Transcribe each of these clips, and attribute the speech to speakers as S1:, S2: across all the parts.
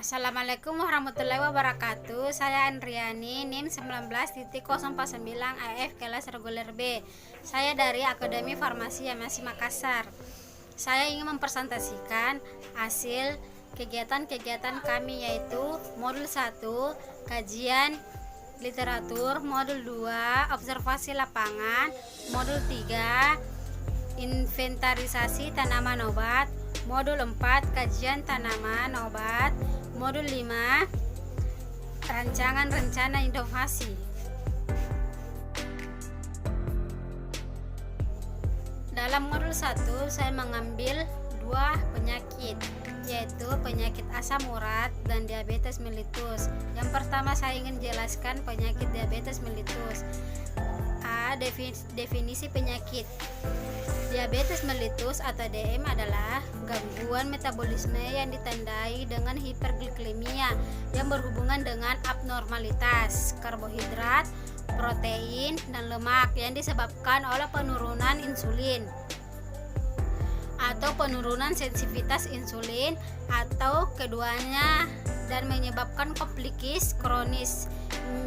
S1: Assalamualaikum warahmatullahi wabarakatuh. Saya Andriani, NIM 19.049 AF kelas reguler B. Saya dari Akademi Farmasi MSI Makassar. Saya ingin mempresentasikan hasil kegiatan-kegiatan kami, yaitu modul 1 kajian literatur, modul 2 observasi lapangan, modul 3 inventarisasi tanaman obat, modul 4 kajian tanaman obat, modul 5 rancangan rencana inovasi. Dalam modul 1 saya mengambil 2 penyakit, yaitu penyakit asam urat dan diabetes mellitus. Yang pertama saya ingin jelaskan penyakit diabetes mellitus. Definisi penyakit diabetes mellitus atau DM adalah gangguan metabolisme yang ditandai dengan hiperglikemia yang berhubungan dengan abnormalitas karbohidrat, protein, dan lemak yang disebabkan oleh penurunan insulin atau penurunan sensitivitas insulin atau keduanya, dan menyebabkan komplikasi kronis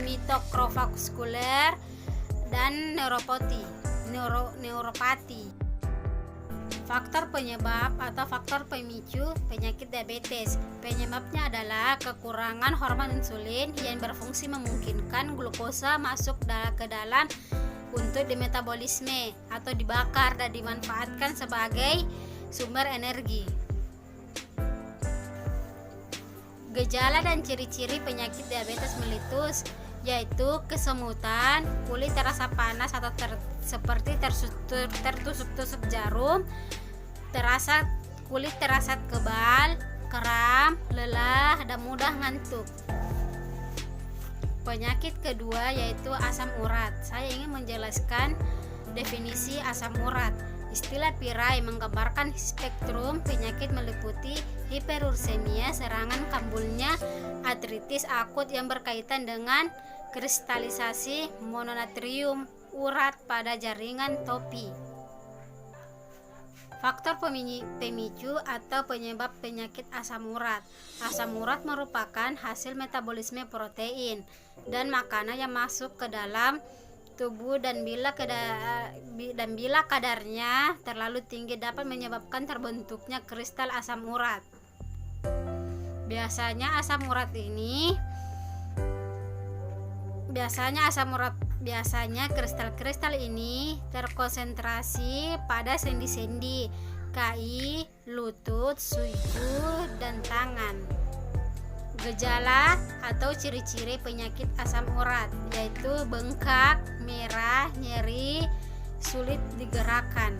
S1: mitokrovaskuler dan neuropati. Faktor penyebab atau faktor pemicu penyakit diabetes. Penyebabnya adalah kekurangan hormon insulin yang berfungsi memungkinkan glukosa masuk ke dalam untuk dimetabolisme atau dibakar dan dimanfaatkan sebagai sumber energi. Gejala dan ciri-ciri penyakit diabetes mellitus yaitu kesemutan, kulit terasa panas atau seperti tertusuk-tusuk jarum, kulit terasa kebal, kram, lelah, dan mudah ngantuk. Penyakit kedua yaitu asam urat. Saya ingin menjelaskan definisi asam urat. Istilah PIRAI menggambarkan spektrum penyakit meliputi hiperursemia, serangan kambuhnya artritis akut yang berkaitan dengan kristalisasi mononatrium urat pada jaringan topi. Faktor pemicu atau penyebab penyakit asam urat. Asam urat merupakan hasil metabolisme protein dan makanan yang masuk ke dalam tubuh, dan bila kadarnya terlalu tinggi dapat menyebabkan terbentuknya kristal asam urat. Biasanya kristal-kristal ini terkonsentrasi pada sendi-sendi, kaki, lutut, siku, dan tangan. Gejala atau ciri-ciri penyakit asam urat yaitu bengkak, merah, nyeri, sulit digerakkan.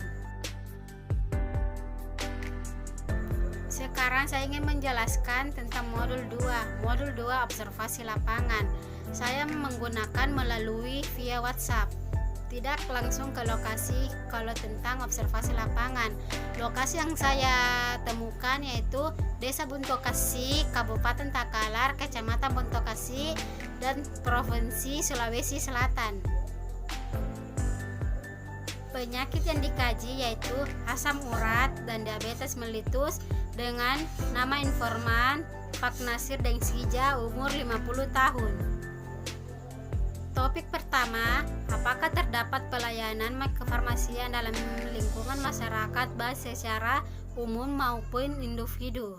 S1: Sekarang saya ingin menjelaskan tentang modul 2. Modul 2 observasi lapangan. Saya menggunakan melalui via WhatsApp, tidak langsung ke lokasi. Kalau tentang observasi lapangan, lokasi yang saya temukan yaitu Desa Buntokasi, Kabupaten Takalar, Kecamatan Buntokasi, dan Provinsi Sulawesi Selatan. Penyakit yang dikaji yaitu asam urat dan diabetes mellitus dengan nama informan Pak Nasir Dengsija, umur 50 tahun. Topik pertama, apakah terdapat pelayanan kefarmasian dalam lingkungan masyarakat baik secara umum maupun individu?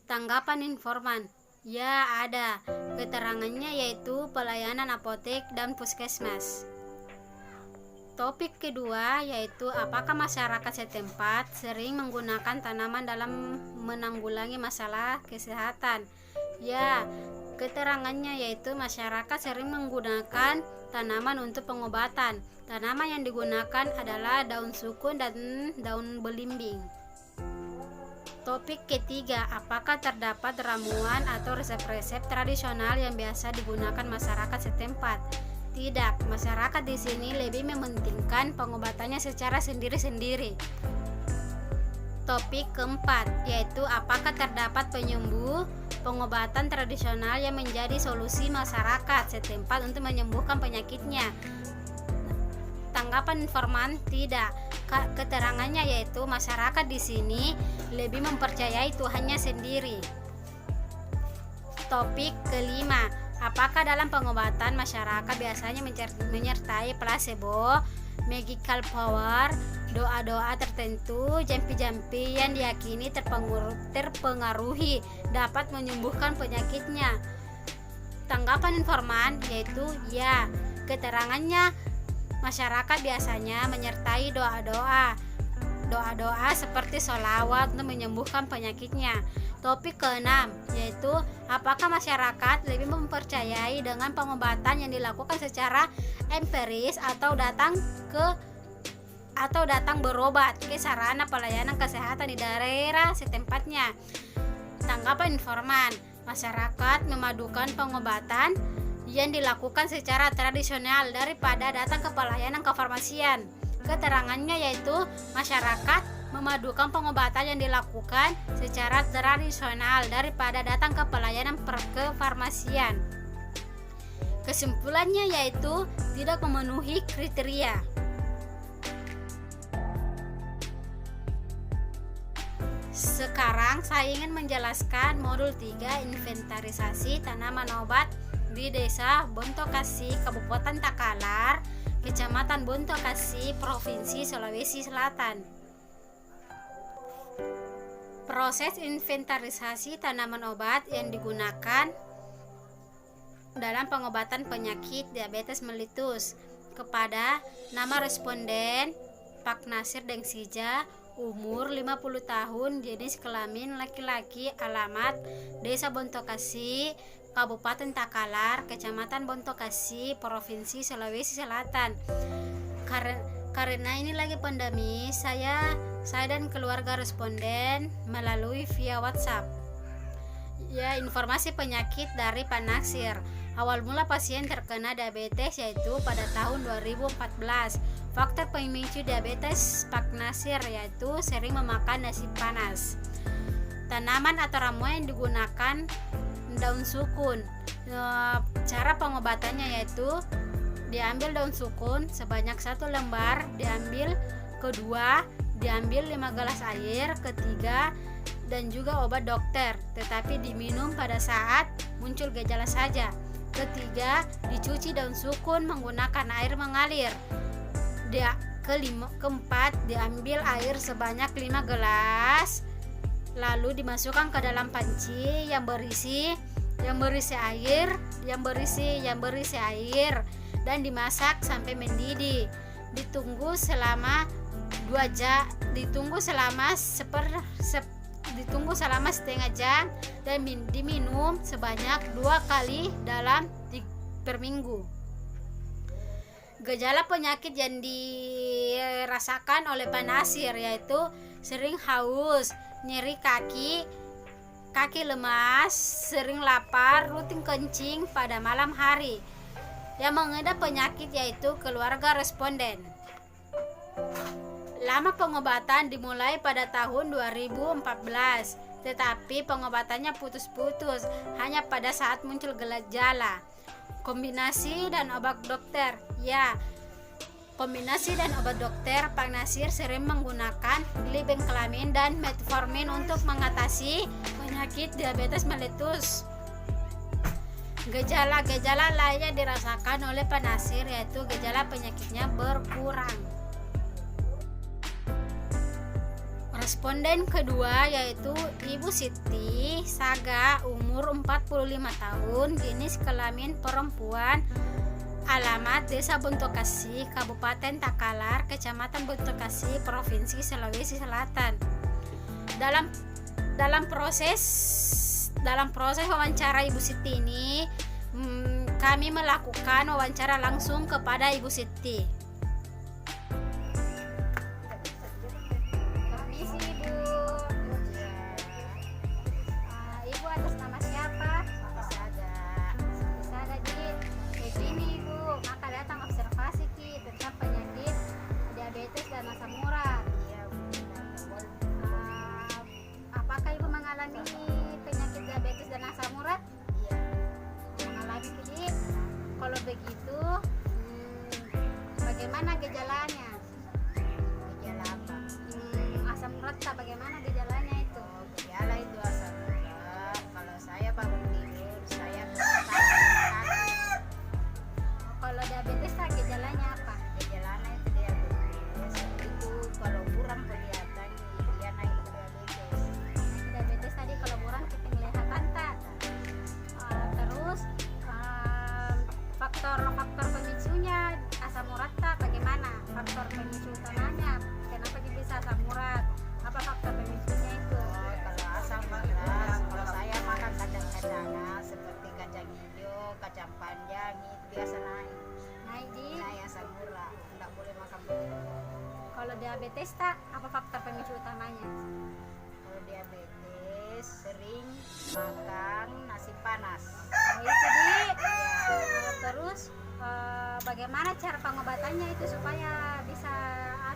S1: Tanggapan informan, ya ada. Keterangannya yaitu pelayanan apotek dan puskesmas. Topik kedua yaitu apakah masyarakat setempat sering menggunakan tanaman dalam menanggulangi masalah kesehatan? Ya, keterangannya yaitu masyarakat sering menggunakan tanaman untuk pengobatan. Tanaman yang digunakan adalah daun sukun dan daun belimbing. Topik ketiga, apakah terdapat ramuan atau resep-resep tradisional yang biasa digunakan masyarakat setempat? Tidak, masyarakat di sini lebih mementingkan pengobatannya secara sendiri-sendiri. Topik keempat, yaitu apakah terdapat penyembuh pengobatan tradisional yang menjadi solusi masyarakat setempat untuk menyembuhkan penyakitnya? Tanggapan informan, tidak. Keterangannya yaitu masyarakat di sini lebih mempercayai Tuhannya sendiri. Topik kelima, apakah dalam pengobatan masyarakat biasanya menyertai placebo, magical power, doa-doa tertentu, jampi-jampi yang diyakini terpengaruhi dapat menyembuhkan penyakitnya? Tanggapan informan yaitu ya. Keterangannya, masyarakat biasanya menyertai doa-doa seperti sholawat untuk menyembuhkan penyakitnya. Topik keenam yaitu apakah masyarakat lebih mempercayai dengan pengobatan yang dilakukan secara empiris atau datang berobat ke sarana pelayanan kesehatan di daerah setempatnya. Tanggapan informan, masyarakat memadukan pengobatan yang dilakukan secara tradisional daripada datang ke pelayanan kefarmasian. Keterangannya yaitu masyarakat memadukan pengobatan yang dilakukan secara tradisional daripada datang ke pelayanan kefarmasian. Kesimpulannya yaitu tidak memenuhi kriteria. Sekarang saya ingin menjelaskan modul 3 inventarisasi tanaman obat di Desa Bontokasi, Kabupaten Takalar, Kecamatan Bontokasi, Provinsi Sulawesi Selatan. Proses inventarisasi tanaman obat yang digunakan dalam pengobatan penyakit diabetes mellitus. Kepada nama responden Pak Nasir Dengsija, umur 50 tahun, jenis kelamin laki-laki, alamat Desa Bontokasi, Kabupaten Takalar, Kecamatan Bontokasi, Provinsi Sulawesi Selatan. Karena ini lagi pandemi, saya dan keluarga responden melalui via WhatsApp. Ya, informasi penyakit dari Pak Nasir. Awal mula pasien terkena diabetes yaitu pada tahun 2014. Faktor pemicu diabetes Pak Nasir yaitu sering memakan nasi panas. Tanaman atau ramuan yang digunakan daun sukun. Cara pengobatannya yaitu diambil daun sukun sebanyak 1 lembar, kedua diambil 5 gelas air, ketiga dan juga obat dokter, tetapi diminum pada saat muncul gejala saja. Ketiga, dicuci daun sukun menggunakan air mengalir. Keempat, diambil air sebanyak 5 gelas, lalu dimasukkan ke dalam panci yang berisi air dan dimasak sampai mendidih. Ditunggu selama setengah jam dan diminum sebanyak 2 kali per minggu. Gejala penyakit yang dirasakan oleh Pak Nasir yaitu sering haus, nyeri kaki lemas, sering lapar, rutin kencing pada malam hari. Yang mengidap penyakit yaitu keluarga responden. Lama pengobatan dimulai pada tahun 2014, tetapi pengobatannya putus-putus hanya pada saat muncul gejala. Kombinasi dan obat dokter. Ya, kombinasi dan obat dokter, Pak Nasir sering menggunakan glibenclamide dan metformin untuk mengatasi penyakit diabetes mellitus. Gejala-gejala lain yang dirasakan oleh Pak Nasir yaitu gejala penyakitnya berkurang. Responden kedua yaitu Ibu Siti Saga, umur 45 tahun, jenis kelamin perempuan, alamat Desa Bontokasi, Kabupaten Takalar, Kecamatan Bontokasi, Provinsi Sulawesi Selatan. Dalam proses wawancara Ibu Siti ini, kami melakukan wawancara langsung kepada Ibu Siti. Kalau begitu, diabetes tak? Apa faktor pemicu utamanya?
S2: Kalau diabetes sering makan nasi panas.
S1: Oh, itu di. Terus bagaimana cara pengobatannya itu supaya bisa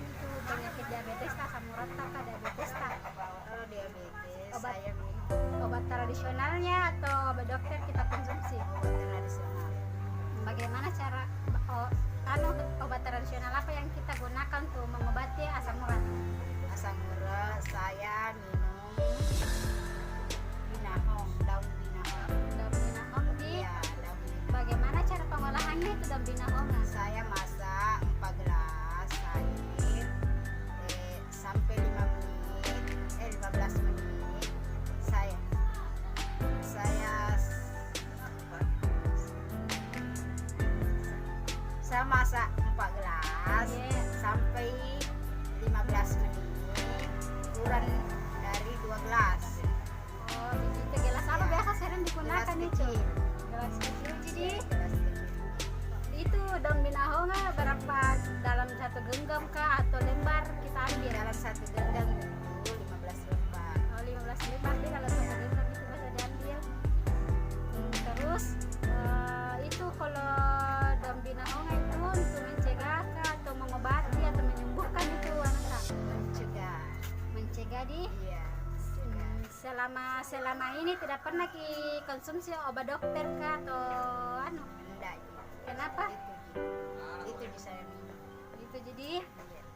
S1: itu penyakit diabetes tak, asam urat tak, diabetes tak?
S2: Kalau diabetes
S1: Obat.
S2: saya minum
S1: Obat tradisionalnya atau obat dokter kita konsumsi?
S2: obat tradisional.
S1: Bagaimana cara obat tradisional apa yang kita gunakan untuk mengobati asam urat?
S2: Asam urat saya minum binahong, daun binahong.
S1: Daun binahong di.
S2: Iya, daun binahong.
S1: Bagaimana cara pengolahannya itu daun binahong?
S2: Saya masak 4 gelas air sampai 15 menit. Saya masak 4 gelas sampai 15 menit, kurang dari 2 gelas.
S1: Oh, itu gelas apa biasa sering digunakan
S2: Gelas
S1: itu?
S2: kecil.
S1: Gelas kecil. Jadi
S2: Gelas kecil.
S1: itu daun binahong berapa dalam satu genggam kah atau lembar kita ambil?
S2: Dalam satu genggam itu 15 lembar.
S1: Oh, 15 lembar di dalam satu genggam itu bisa diambil. Terus itu kalau daun binahong itu untuk mencegah kah atau mengobati atau menyembuhkan itu anak? Mencegah di.
S2: Iya.
S1: Selama ini tidak pernah konsumsi obat dokter kah atau
S2: Enggak.
S1: kenapa?
S2: Itu di saya minum.
S1: Itu jadi
S2: Iya.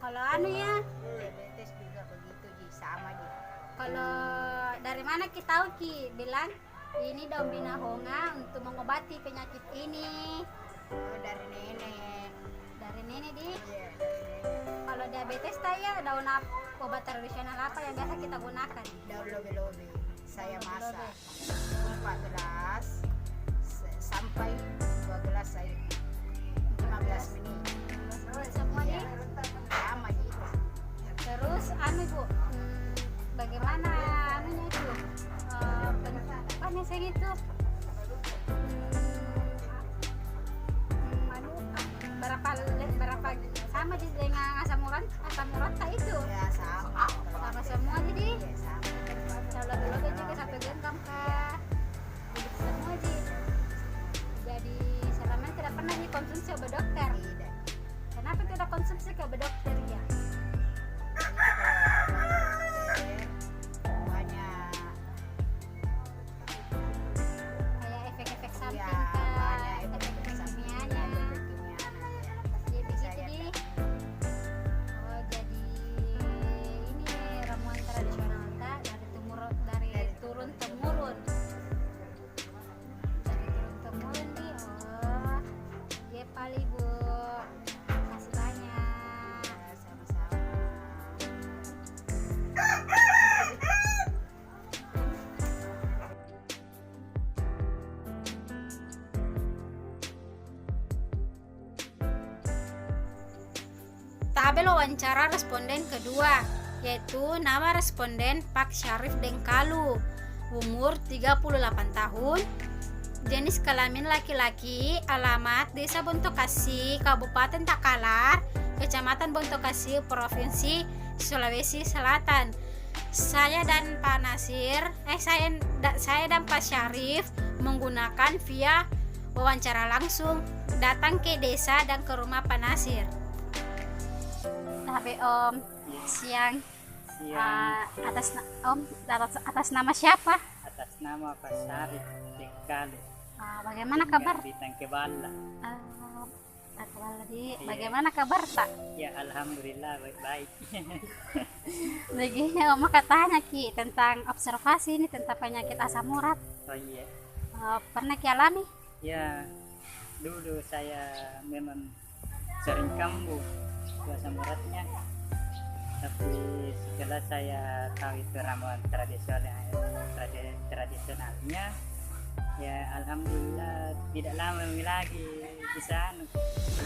S1: kalau ya
S2: Diabetes juga begitu sama di.
S1: kalau dari mana kita tahu bilang ini daun binahonga untuk mengobati penyakit ini?
S2: Dari nenek.
S1: Dari nenek di.
S2: Iya, dari nenek.
S1: Kalau diabetes daun obat tradisional apa yang biasa kita gunakan?
S2: Daun lobe-lobe. Saya
S1: Daun
S2: masak
S1: lobe.
S2: 4 gelas sampai 2 gelas air 15 menit.
S1: Semua di.
S2: Sama gitu.
S1: Terus Bu, bagaimana itu? Saya itu berapa sama dengan asam urat itu
S2: Ya sama.
S1: sama semua jadi
S2: Ya sama.
S1: kalau dulu juga satu genggam kah begitu semua jadi selama ini tidak pernah dikonsumsi obat dokter.
S2: Tidak.
S1: Kenapa tidak konsumsi ke obat dokter ya?
S2: Banyak.
S1: Kayak efek-efek samping
S2: Ya,
S1: kah,
S2: banyak
S1: efek-efek
S2: sampingnya,
S1: kimianya.
S2: efek kimianya.
S1: Jadi begitu
S2: Saya
S1: di. Oh, jadi ini ramuan tradisional tak dari turun temurun. Dari turun temurun di. Oh, dia paling Bu. Kasih banyak.
S2: Ya, sama-sama.
S1: Tabel wawancara responden kedua, yaitu nama responden Pak Syarif Dengkalu, umur 38 tahun, jenis kelamin laki-laki, alamat Desa Bontokasi, Kabupaten Takalar, Kecamatan Bontokasi, Provinsi Sulawesi Selatan. Saya dan Pak Nasir, saya dan Pak Syarif menggunakan via wawancara langsung datang ke desa dan ke rumah Pak Nasir. Tapi Om, siang. Atas nama siapa?
S3: Atas nama Pak Syarif Dengkalu.
S1: Bagaimana kabar?
S3: Di Tangkebala.
S1: Bagaimana kabar tak?
S3: Ya alhamdulillah baik-baik.
S1: Begini Om katanya tentang observasi ini tentang penyakit asam urat.
S3: Oh iya.
S1: Pernah alami?
S3: Ya dulu saya memang sering kambuh asam uratnya. Tapi setelah saya tahu itu ramuan tradisionalnya, ya alhamdulillah tidak lama lagi bisa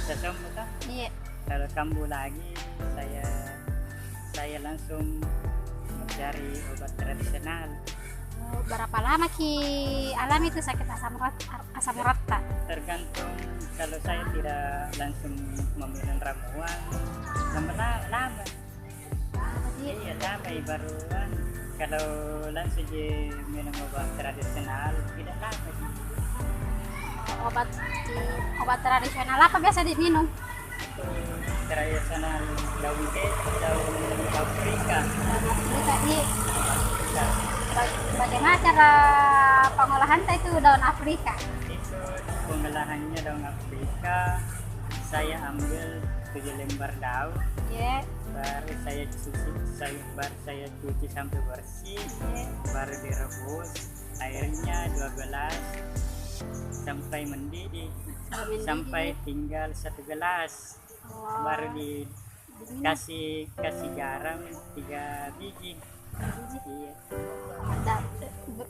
S3: sembuh kan?
S1: Iya.
S3: Kalau kambuh lagi saya langsung mencari obat tradisional.
S1: Berapa lama alami itu sakit asam urat tak?
S3: Tergantung, kalau saya tidak langsung meminum ramuan lama. Iya sama baruan. Kalau langsung di minum obat tradisional tidak lama.
S1: Obat tradisional apa biasa diminum?
S3: Itu tradisional daun daun Afrika.
S1: Tadi
S3: Nah,
S1: bagaimana cara pengolahan itu daun Afrika?
S3: itu pengolahannya daun Afrika. Saya ambil 7 lembar daun,
S1: Ya,
S3: baru baru saya cuci sampai bersih, baru direbus airnya 2 gelas sampai mendidih, sampai tinggal 1 gelas, baru dikasih garam 3 biji. Iya.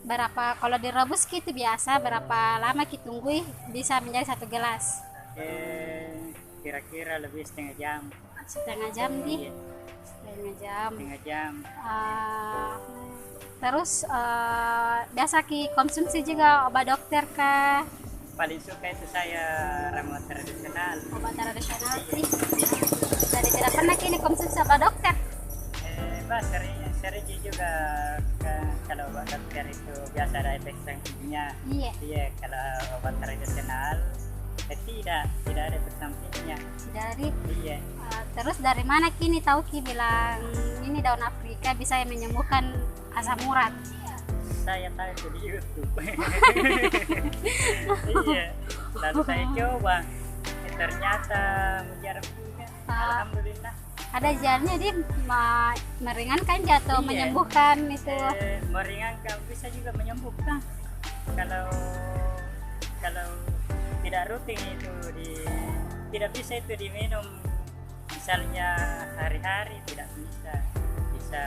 S1: Berapa kalau direbus gitu biasa berapa lama kita tunggu bisa menjadi 1 gelas?
S3: Kira-kira lebih setengah jam.
S1: Setengah jam nih.
S3: Iya,
S1: Setengah jam.
S3: setengah jam.
S1: Terus biasa ki konsumsi juga obat dokter kah?
S3: Paling suka itu saya ramuan tradisional.
S1: Obat tradisional sih. Jadi tidak pernah kini konsumsi obat dokter.
S3: Sering juga kalau obat dokter itu biasa ada efek sampingnya.
S1: Iya.
S3: Iya, kalau obat tradisional tidak ada efek sampingnya.
S1: Dari
S3: Iya,
S1: terus dari mana kini tahu ki bilang ini daun Afrika bisa menyembuhkan asam urat?
S3: saya tahu itu di YouTube. Iya, lalu saya coba. Ternyata mujarab juga. Alhamdulillah.
S1: Ada jalannya dia meringankan jatuh,
S3: Iya.
S1: menyembuhkan itu.
S3: Meringankan, bisa juga menyembuhkan. Kalau tidak rutin itu tidak bisa itu diminum misalnya hari-hari, tidak bisa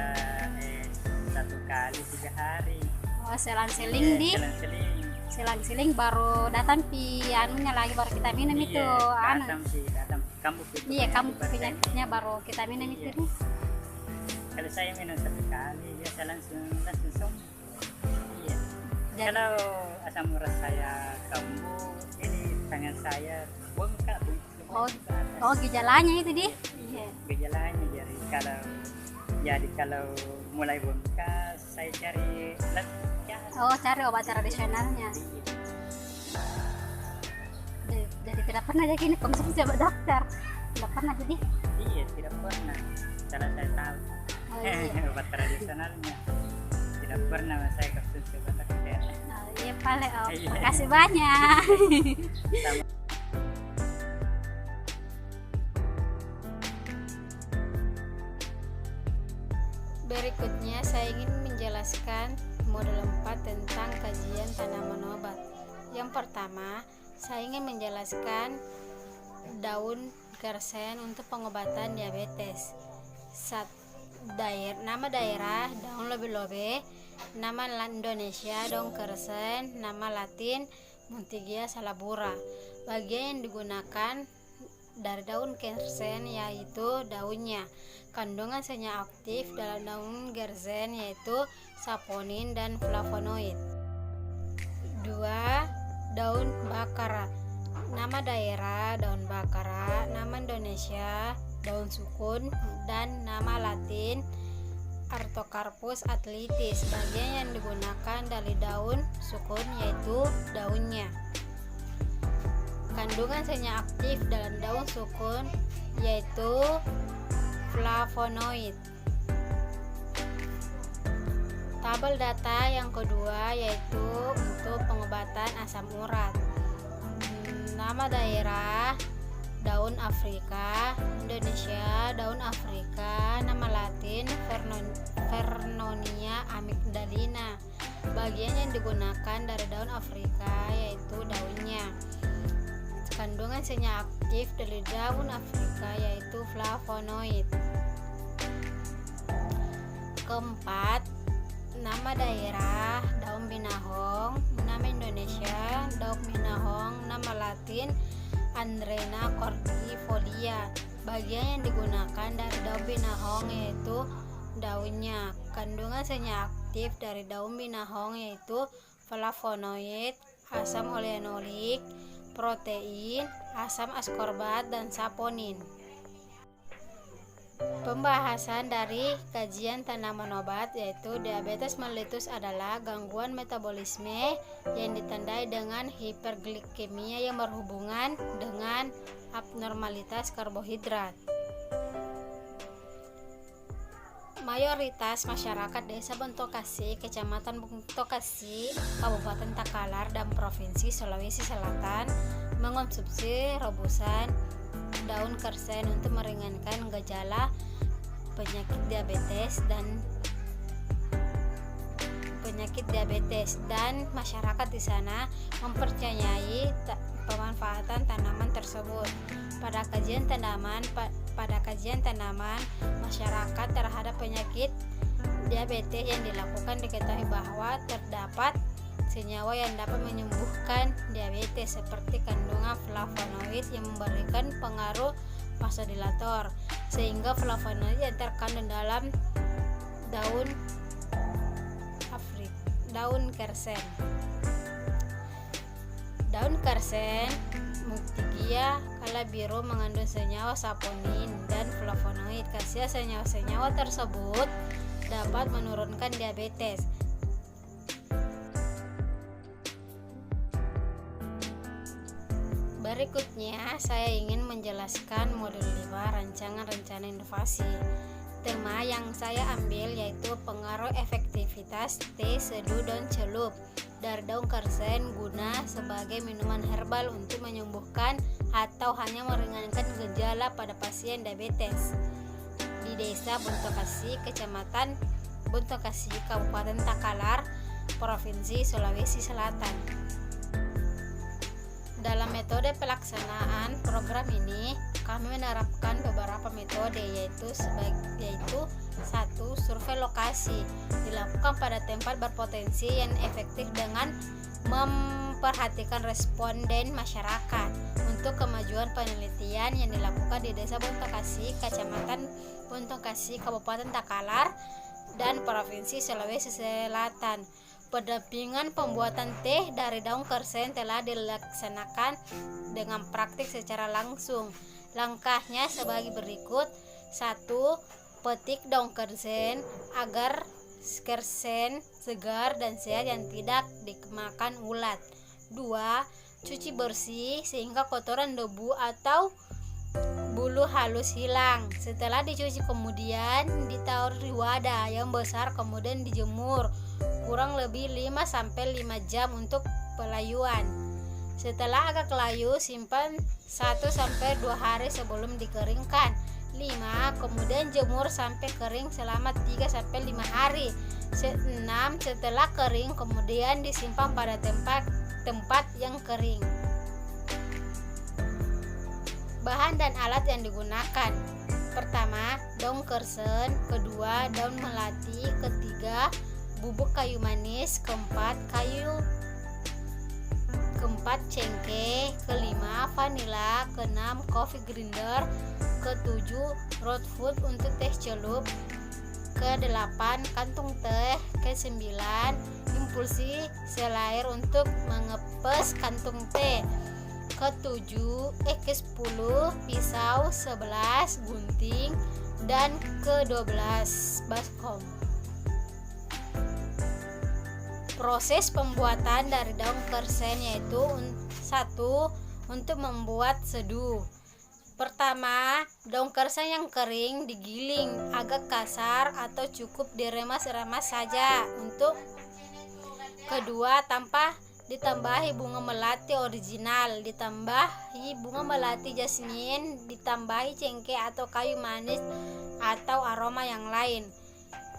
S3: 1 kali 3 hari.
S1: Oh, selang-seling di selang-seling baru datang anunya lagi baru kita minum itu anu.
S3: datang kamu
S1: Iya, kamu penyakitnya baru kita minum itu nih.
S3: Kalau saya minum 1 kali biasa langsung sembuh. Iya.
S1: Jadi-
S3: Kalau asam urat saya kambuh, ini tangan saya bengkak.
S1: Oh, gejalanya itu di. Iya.
S3: Gejalanya jadi kalau mulai bengkak saya cari
S1: Oh, cari obat tradisionalnya. Jadi tidak pernah jadi ini konsumsi obat dokter. Tidak pernah jadi.
S3: Iya, tidak pernah. Cara saya tahu.
S1: Oh, iya.
S3: Obat tradisionalnya tidak pernah saya konsumsi obat dokter.
S1: Oh, iya, paling. Oh,
S3: Iya.
S1: makasih banyak.
S3: Sama.
S1: Berikutnya saya ingin menjelaskan modul 4 tentang kajian tanaman obat. Yang pertama, saya ingin menjelaskan daun gersen untuk pengobatan diabetes. Nama daerah daun lobe-lobe, nama Indonesia daun gersen, nama Latin Montigia salabura. Bagian yang digunakan dari daun gersen yaitu daunnya. Kandungan senyawa aktif dalam daun gersen yaitu saponin dan flavonoid. 2. Daun bakara. Nama daerah daun bakara, nama Indonesia daun sukun, dan nama Latin Artocarpus atlitis. Bagian yang digunakan dari daun sukun yaitu daunnya. Kandungan senyawa aktif dalam daun sukun yaitu flavonoid. Tabel data yang kedua yaitu untuk pengobatan asam urat. Nama daerah daun Afrika, Indonesia daun Afrika, nama Latin Vernonia amygdalina. Bagian yang digunakan dari daun Afrika yaitu daunnya. Kandungan senyawa aktif dari daun Afrika yaitu flavonoid. Keempat, nama daerah daun binahong, nama Indonesia daun binahong, nama Latin Andrena cordifolia. Bagian yang digunakan dari daun binahong yaitu daunnya. Kandungan senyawa aktif dari daun binahong yaitu flavonoid, asam oleanolik, protein, asam askorbat, dan saponin. Pembahasan dari kajian tanaman obat yaitu diabetes mellitus adalah gangguan metabolisme yang ditandai dengan hiperglikemia yang berhubungan dengan abnormalitas karbohidrat. Mayoritas masyarakat Desa Bontokasi, Kecamatan Bontokasi, Kabupaten Takalar, dan Provinsi Sulawesi Selatan mengonsumsi rebusan daun kersen untuk meringankan gejala penyakit diabetes dan masyarakat di sana mempercayai pemanfaatan tanaman tersebut. Pada kajian tanaman masyarakat terhadap penyakit diabetes yang dilakukan, diketahui bahwa terdapat senyawa yang dapat menyembuhkan diabetes seperti kandungan flavonoid yang memberikan pengaruh vasodilator, sehingga flavonoid yang terkandung dalam daun kersen. Daun kersen Muktigia kalabiru mengandung senyawa saponin dan flavonoid. Khasiat senyawa-senyawa tersebut dapat menurunkan diabetes. Berikutnya saya ingin menjelaskan modul 5 rancangan rencana inovasi. Tema yang saya ambil yaitu pengaruh efektivitas teh seduh daun celup dari daun kersen guna sebagai minuman herbal untuk menyembuhkan atau hanya meringankan gejala pada pasien diabetes di Desa Bontokasi, Kecamatan Bontokasi, Kabupaten Takalar, Provinsi Sulawesi Selatan. Dalam metode pelaksanaan program ini, kami menerapkan beberapa metode yaitu 1. Survei lokasi dilakukan pada tempat berpotensi yang efektif dengan memperhatikan responden masyarakat untuk kemajuan penelitian yang dilakukan di Desa Bontokasi, Kecamatan Bontokasi, Kabupaten Takalar, dan Provinsi Sulawesi Selatan. Pendampingan pembuatan teh dari daun kersen telah dilaksanakan dengan praktik secara langsung. Langkahnya sebagai berikut. 1. Petik daun kersen agar kersen segar dan sehat yang tidak dimakan ulat. 2. Cuci bersih sehingga kotoran, debu atau bulu halus hilang. Setelah dicuci kemudian ditaruh di wadah yang besar, kemudian dijemur kurang lebih 5-5 jam untuk pelayuan. Setelah agak layu, simpan 1-2 hari sebelum dikeringkan. 5. Kemudian jemur sampai kering selama 3-5 hari. 6. Setelah kering, kemudian disimpan pada tempat yang kering. Bahan dan alat yang digunakan. Pertama, daun kersen. Kedua, daun melati. Ketiga, bubuk kayu manis. Keempat, cengkeh. Kelima, vanila. Keenam, coffee grinder. Ketujuh, root food untuk teh celup. Kedelapan, kantung teh. Kesembilan, impulsi selair untuk mengepes kantung teh. Ke-10 pisau, 11 gunting, dan ke-12 baskom. Proses pembuatan dari daun kersen yaitu 1. Untuk membuat seduh. Pertama, daun kersen yang kering digiling agak kasar atau cukup diremas-remas saja. Untuk kedua, ditambahi bunga melati original, ditambahi bunga melati jasmin, ditambahi cengkeh atau kayu manis atau aroma yang lain.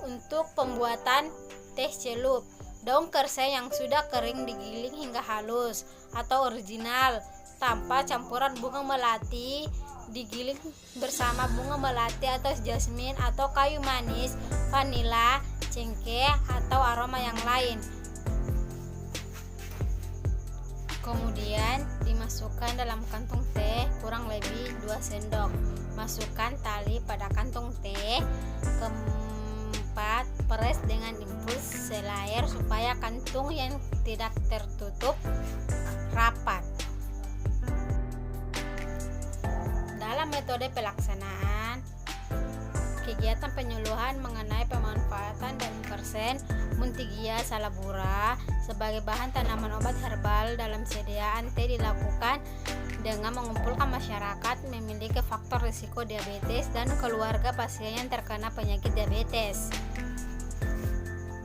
S1: Untuk pembuatan teh celup, daun kersen yang sudah kering digiling hingga halus atau original tanpa campuran bunga melati, digiling bersama bunga melati atau jasmin atau kayu manis, vanila, cengkeh atau aroma yang lain. Kemudian dimasukkan dalam kantung teh kurang lebih 2 sendok. Masukkan tali pada kantung teh. Keempat, peres dengan impuls selair supaya kantung yang tidak tertutup rapat. Dalam metode pelaksanaan, kegiatan penyuluhan mengenai pemanfaatan dan persen Muntigia salabura sebagai bahan tanaman obat herbal dalam sediaan teh dilakukan dengan mengumpulkan masyarakat memiliki faktor risiko diabetes dan keluarga pasien yang terkena penyakit diabetes.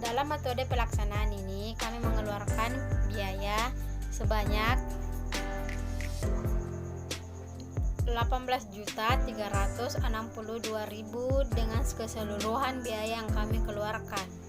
S1: Dalam metode pelaksanaan ini kami mengeluarkan biaya sebanyak 18.362.000 dengan keseluruhan biaya yang kami keluarkan.